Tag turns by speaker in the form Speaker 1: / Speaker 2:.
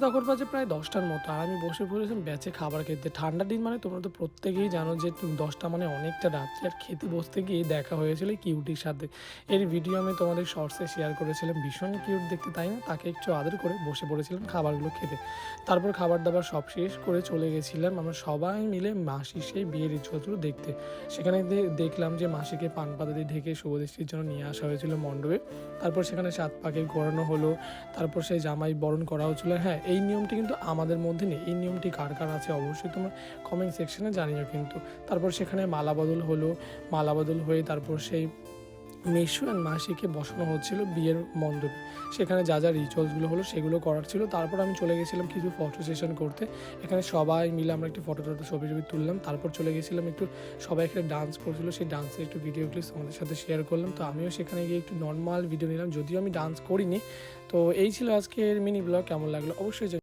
Speaker 1: তখন বাজে প্রায় ১০টার মতো আর আমি বসে পড়েছিলাম ব্যাচে খাবার খেতে। ঠান্ডার দিন মানে তোমরা তো প্রত্যেকেই জানো যে ১০টা মানে অনেকটা রাত্রি। আর খেতে বসতে গিয়ে দেখা হয়েছিল এই কিউটির সাথে। এর ভিডিও আমি তোমাদের শর্টসে শেয়ার করেছিলাম। ভীষণ কিউট দেখতে, তাই না? তাকে একটু আদর করে বসে পড়েছিলাম খাবারগুলো খেতে। তারপর খাবার-দাবার সব শেষ করে চলে গেছিলাম আমরা সবাই মিলে মাসির সেই বিয়ের রিচুয়ালগুলো দেখতে। সেখানে দেখলাম যে মাসিকে পান পাতা দিয়ে ঢেকে শুভদৃষ্টির জন্য নিয়ে আসা হয়েছিল মণ্ডপে। তারপর সেখানে ৭ পাকে ঘোরানো হলো। তারপর সেই জামাই বরণ করা হচ্ছিল। হ্যাঁ, এই নিয়মটি কিন্তু আমাদের মধ্যে নেই। এই নিয়মটি কার, কার আছে অবশ্যই তোমরা কমেন্ট সেকশনে জানিও কিন্তু। তারপর সেখানে মালা বদল হলো। মালা বদল হয়ে তারপর সেই মেসো অ্যান্ড মাসিকে বসানো হচ্ছিল বিয়ের মণ্ডপে। সেখানে যা, যা রিচুয়ালসগুলো হলো সেগুলো করার ছিল। তারপর আমি চলে গেছিলাম কিছু ফটো সেশন করতে। এখানে সবাই মিলে আমরা একটু ফটো-টটো ছবি-টবি তুললাম। তারপর চলে গেছিলাম একটু, সবাই এখানে ডান্স করছিল। সেই ডান্সের একটু ভিডিও ক্লিপস তোমাদের সাথে শেয়ার করলাম। তো আমিও সেখানে গিয়ে একটু নরমাল ভিডিও নিলাম। যদিও আমি ডান্স করিনি। তো এই ছিল আজকের মিনি ব্লগ। কেমন লাগলো অবশ্যই